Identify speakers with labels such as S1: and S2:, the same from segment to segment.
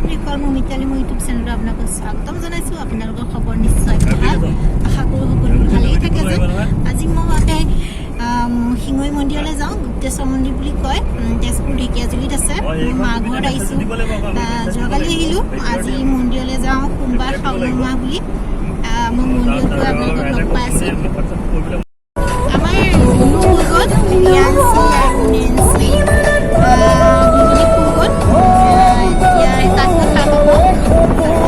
S1: ত্ৰিকল মমিতালি মোৰ ইউটিউব চেনেলত আপোনালোকক স্বাগতম জনাইছোঁ। আপোনালোকৰ খবৰ নিশ্চয় ভাল, আশা কৰোঁ সকলো ভালেই থাকে। যে আজি মই মানে শিঙৰি মন্দিৰলৈ যাওঁ। গুপ্তেশ্বৰ মন্দিৰ বুলি কয়, তেজপুৰ ঢেকীয়াজুলিত আছে। মা ঘৰত আহিছোঁ, যোৱাকালি আহিলোঁ। আজি মন্দিৰলৈ যাওঁ, সোমবাৰ শাওণ মাহ বুলি। মই মন্দিৰত গৈ আপোনালোকক লগ পাই আছোঁ। আমাৰ গৰু হৈ গ'ল, ৰিয়াঞ্চি আৰু নেঞ্চি দুজনী শুই গ'ল। এতিয়া তাত গৈ সাৰ পাব,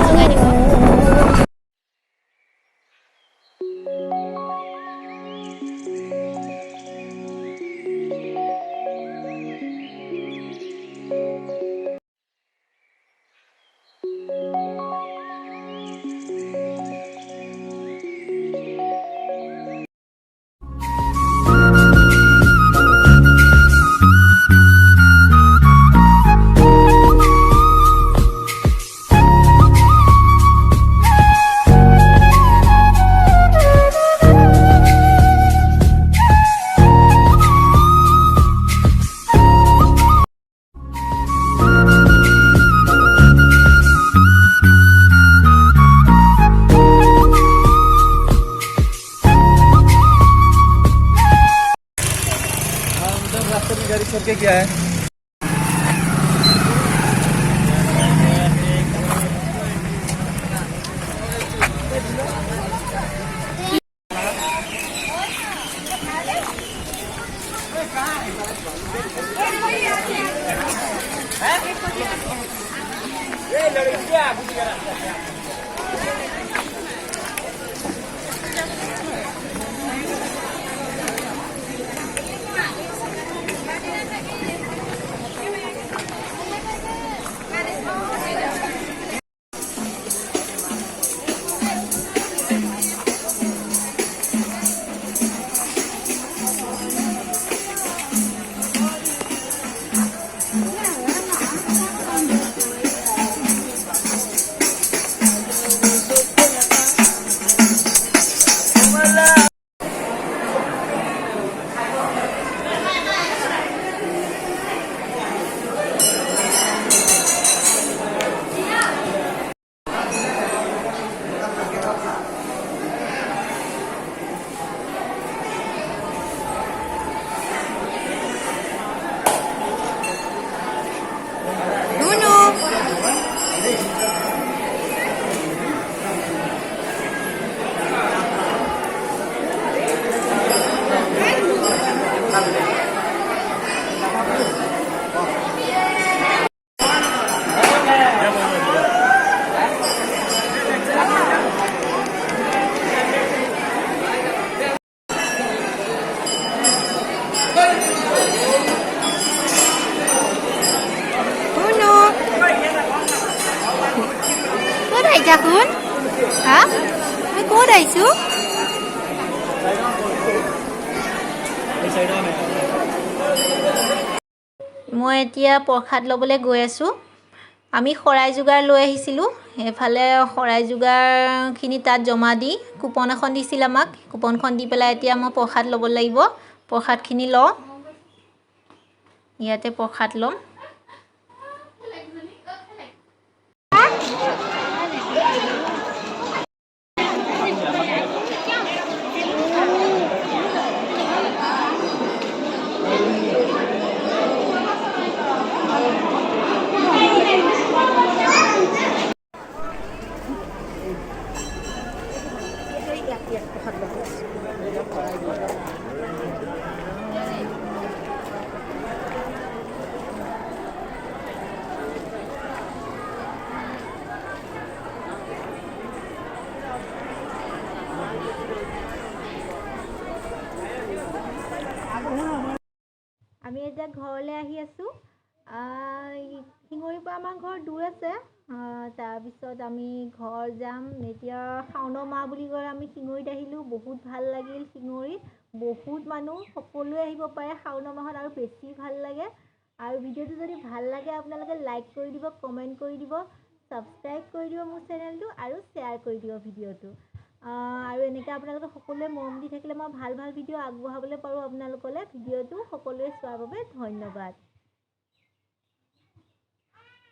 S1: জগাই দিব।
S2: गाड़ी छोड़ के क्या है?
S1: দেখোন হা মই ক'ত আহিছোঁ? মই এতিয়া প্ৰসাদ ল'বলৈ গৈ আছোঁ। আমি শৰাই যোগাৰ লৈ আহিছিলোঁ। এইফালে শৰাই যোগাৰখিনি তাত জমা দি কুপন এখন দিছিল আমাক। কুপনখন দি পেলাই এতিয়া মই প্ৰসাদ ল'ব লাগিব। প্ৰসাদখিনি লওঁ, ইয়াতে প্ৰসাদ ল'ম। আমি এতিয়া ঘৰলৈ আহি আছোঁ। শিঙৰিৰ পৰা আমাৰ ঘৰ দূৰ আছে। তাৰপিছত আমি ঘৰ যাম। এতিয়া শাওণ মাহ বুলি কয়, আমি শিঙৰিত আহিলোঁ। বহুত ভাল লাগিল শিঙৰিত। বহুত মানুহ, সকলোৱে আহিব পাৰে শাওণ মাহত, আৰু বেছি ভাল লাগে। আৰু ভিডিঅ'টো যদি ভাল লাগে আপোনালোকে লাইক কৰি দিব, কমেণ্ট কৰি দিব, ছাবস্ক্ৰাইব কৰি দিব মোৰ চেনেলটো, আৰু শ্বেয়াৰ কৰি দিব ভিডিঅ'টো। আৰু এনেকৈ আপোনালোকে সকলোৱে মৰম দি থাকিলে মই ভাল ভাল ভিডিঅ' আগবঢ়াবলৈ পাৰোঁ আপোনালোকলৈ। ভিডিঅ'টো সকলোৱে চোৱাৰ বাবে ধন্যবাদ।